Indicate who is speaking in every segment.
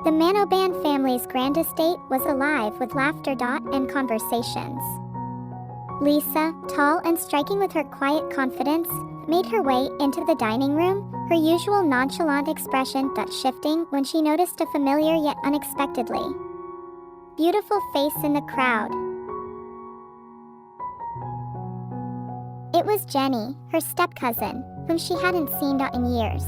Speaker 1: The Manoban family's grand estate was alive with laughter and conversations. Lisa, tall and striking with her quiet confidence, made her way into the dining room, her usual nonchalant expression shifting when she noticed a familiar yet unexpectedly beautiful face in the crowd. It was Jenny, her step-cousin, whom she hadn't seen in years.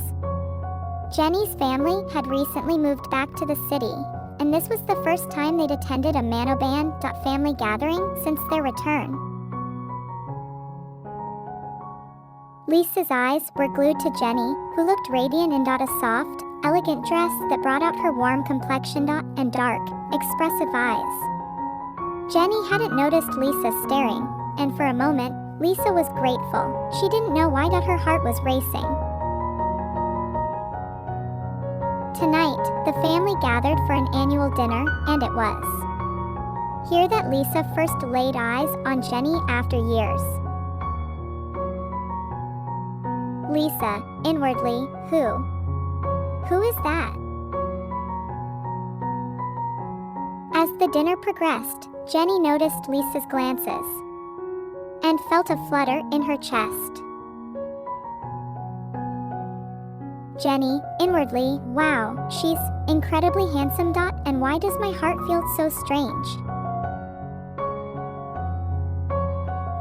Speaker 1: Jenny's family had recently moved back to the city, and this was the first time they'd attended a Manoban family gathering since their return. Lisa's eyes were glued to Jenny, who looked radiant in a soft, elegant dress that brought out her warm complexion and dark, expressive eyes. Jenny hadn't noticed Lisa staring, and for a moment, Lisa was grateful. She didn't know why her heart was racing. Tonight, the family gathered for an annual dinner, and it was here that Lisa first laid eyes on Jenny after years. Lisa, inwardly, who is that? As the dinner progressed, Jenny noticed Lisa's glances and felt a flutter in her chest. Jenny, inwardly, wow, she's incredibly handsome. And why does my heart feel so strange?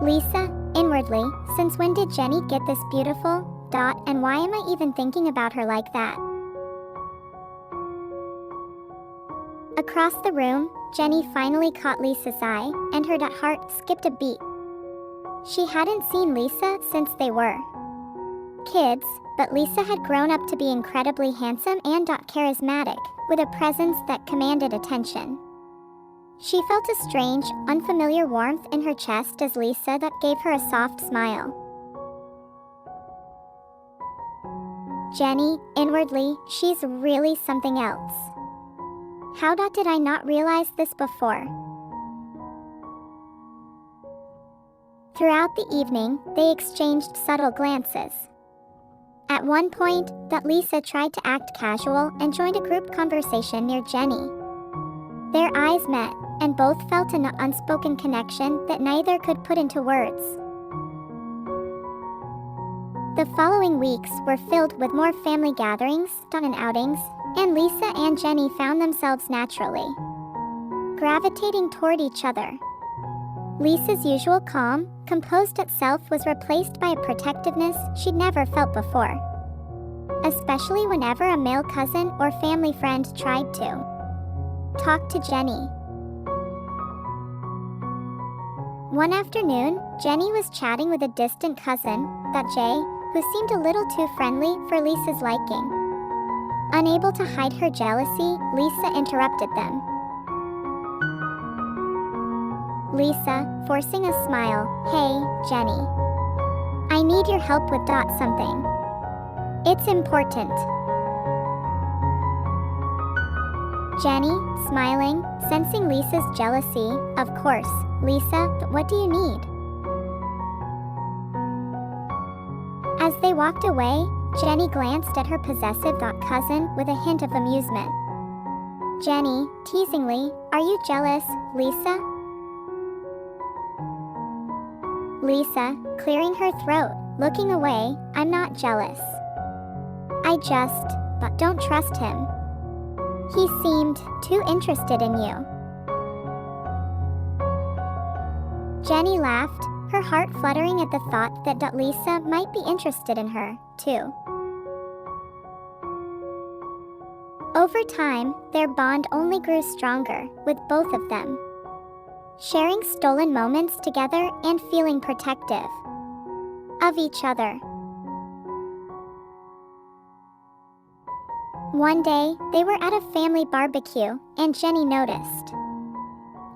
Speaker 1: Lisa, inwardly, since when did Jenny get this beautiful? And why am I even thinking about her like that? Across the room, Jenny finally caught Lisa's eye, and her heart skipped a beat. She hadn't seen Lisa since they were kids, but Lisa had grown up to be incredibly handsome and charismatic, with a presence that commanded attention. She felt a strange, unfamiliar warmth in her chest as Lisa gave her a soft smile. Jenny, inwardly, she's really something else. How did I not realize this before? Throughout the evening, they exchanged subtle glances. At one point, Lisa tried to act casual and joined a group conversation near Jenny. Their eyes met, and both felt an unspoken connection that neither could put into words. The following weeks were filled with more family gatherings and outings, and Lisa and Jenny found themselves naturally gravitating toward each other. Lisa's usual calm, composed self was replaced by a protectiveness she'd never felt before, especially whenever a male cousin or family friend tried to talk to Jenny. One afternoon, Jenny was chatting with a distant cousin, Jay, who seemed a little too friendly for Lisa's liking. Unable to hide her jealousy, Lisa interrupted them. Lisa, forcing a smile, "Hey, Jenny. I need your help with something. It's important." Jenny, smiling, sensing Lisa's jealousy, "Of course, Lisa, what do you need?" As they walked away, Jenny glanced at her possessive cousin with a hint of amusement. Jenny, teasingly, "Are you jealous, Lisa?" Lisa, clearing her throat, looking away, "I'm not jealous. I just don't trust him. He seemed too interested in you." Jenny laughed, her heart fluttering at the thought that Lisa might be interested in her, too. Over time, their bond only grew stronger, with both of them sharing stolen moments together and feeling protective of each other. One day, they were at a family barbecue, and Jenny noticed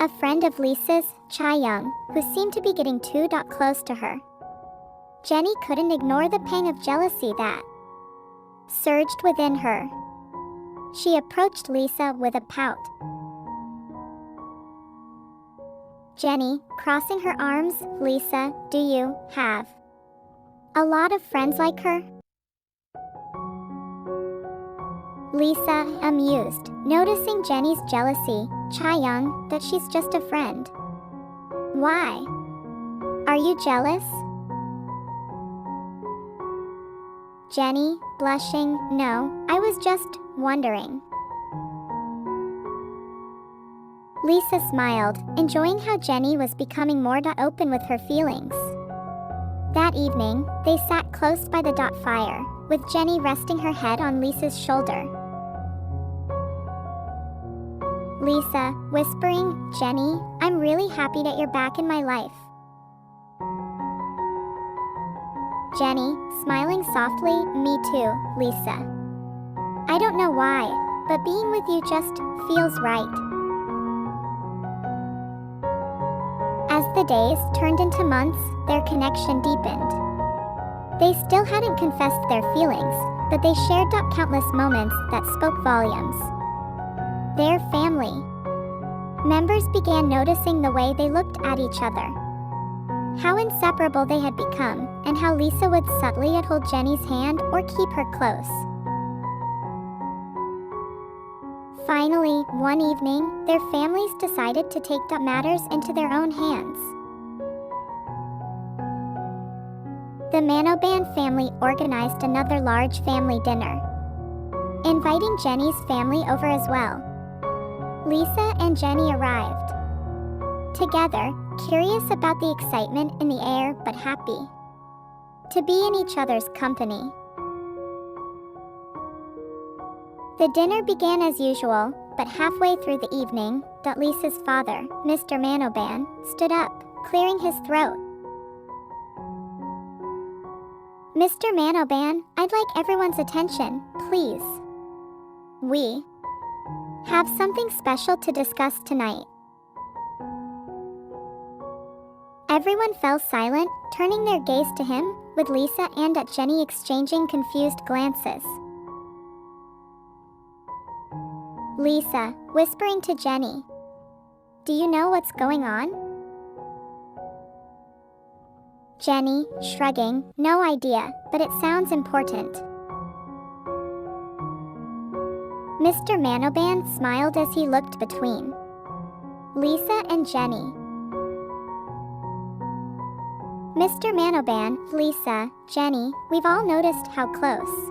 Speaker 1: a friend of Lisa's, Chae-young, who seemed to be getting too close to her. Jenny couldn't ignore the pang of jealousy that surged within her. She approached Lisa with a pout. Jenny, crossing her arms, "Lisa, do you have a lot of friends like her?" Lisa, amused, noticing Jenny's jealousy. Chaeyoung, that she's just a friend. Why? Are you jealous? Jenny, blushing, no, I was just wondering. Lisa smiled, enjoying how Jenny was becoming more open with her feelings. That evening, they sat close by the fire, with Jenny resting her head on Lisa's shoulder. Lisa, whispering, Jenny, I'm really happy that you're back in my life. Jenny, smiling softly, me too, Lisa. I don't know why, but being with you just feels right. As the days turned into months, their connection deepened. They still hadn't confessed their feelings, but they shared countless moments that spoke volumes. Their family members began noticing the way they looked at each other, how inseparable they had become, and how Lisa would subtly hold Jenny's hand or keep her close. Finally, one evening, their families decided to take matters into their own hands. The Manoban family organized another large family dinner, inviting Jenny's family over as well. Lisa and Jenny arrived together, curious about the excitement in the air but happy to be in each other's company. The dinner began as usual, but halfway through the evening, Lisa's father, Mr. Manoban, stood up, clearing his throat. Mr. Manoban, I'd like everyone's attention, please. We have something special to discuss tonight. Everyone fell silent, turning their gaze to him, with Lisa and Jenny exchanging confused glances. Lisa, whispering to Jenny, do you know what's going on? Jenny, shrugging, no idea, but it sounds important. Mr. Manoban smiled as he looked between Lisa and Jenny. Mr. Manoban, Lisa, Jenny, we've all noticed how close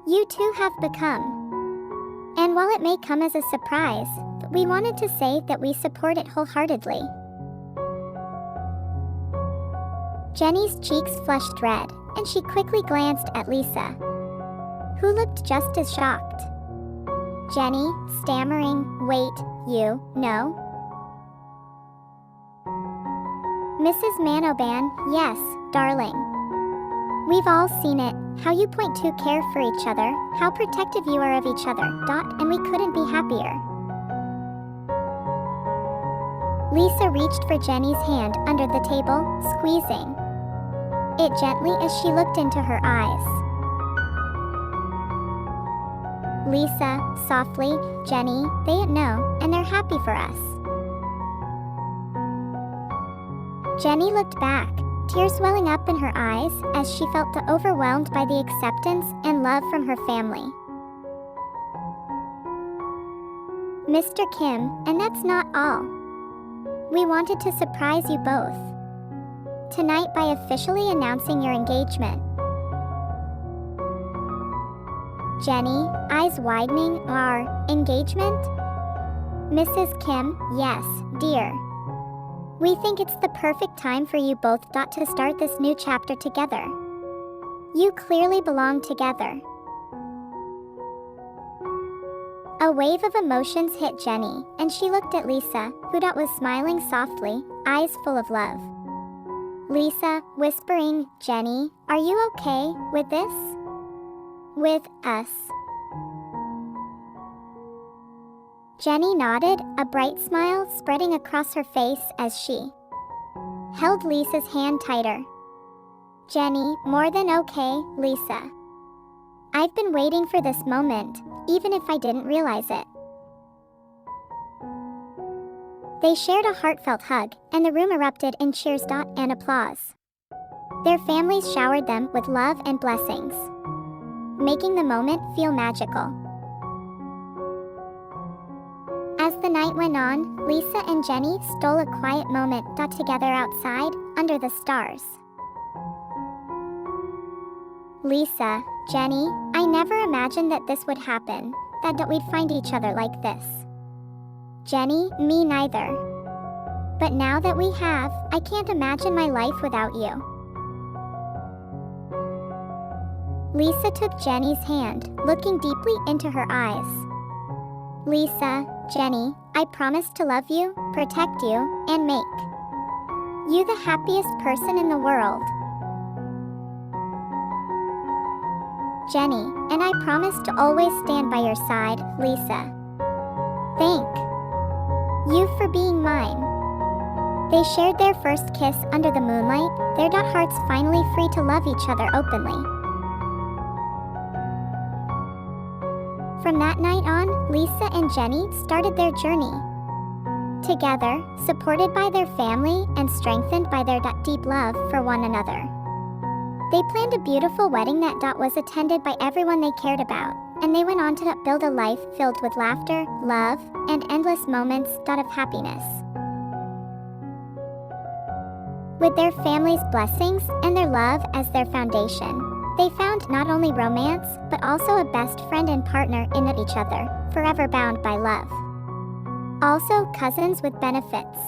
Speaker 1: you two have become. And while it may come as a surprise, we wanted to say that we support it wholeheartedly. Jenny's cheeks flushed red, and she quickly glanced at Lisa, who looked just as shocked. Jenny, stammering, wait, you know? Mrs. Manoban, yes, darling. We've all seen it, how you point to care for each other, how protective you are of each other, and we couldn't be happier. Lisa reached for Jenny's hand under the table, squeezing it gently as she looked into her eyes. Lisa, softly, Jenny, they know, and they're happy for us. Jenny looked back, tears welling up in her eyes as she felt overwhelmed by the acceptance and love from her family. Mr. Kim, and that's not all. We wanted to surprise you both tonight by officially announcing your engagement. Jenny, eyes widening, our engagement? Mrs. Kim, yes, dear. We think it's the perfect time for you both to start this new chapter together. You clearly belong together. A wave of emotions hit Jenny, and she looked at Lisa, who was smiling softly, eyes full of love. Lisa, whispering, Jenny, are you okay with this? With us? Jenny nodded, a bright smile spreading across her face as she held Lisa's hand tighter. Jenny, more than okay, Lisa. I've been waiting for this moment, even if I didn't realize it. They shared a heartfelt hug, and the room erupted in cheers and applause. Their families showered them with love and blessings, making the moment feel magical. the night went on, Lisa and Jenny stole a quiet moment together outside, under the stars. Lisa, Jenny, I never imagined that this would happen, that we'd find each other like this. Jenny, me neither. But now that we have, I can't imagine my life without you. Lisa took Jenny's hand, looking deeply into her eyes. Lisa, Jenny, I promise to love you, protect you, and make you the happiest person in the world. Jenny, and I promise to always stand by your side, Lisa. Thank you for being mine. They shared their first kiss under the moonlight, their hearts finally free to love each other openly. From that night on, Lisa and Jenny started their journey together, supported by their family and strengthened by their deep love for one another. They planned a beautiful wedding that was attended by everyone they cared about, and they went on to build a life filled with laughter, love, and endless moments of happiness. With their family's blessings and their love as their foundation, they found not only romance, but also a best friend and partner in each other, forever bound by love. Also cousins with benefits.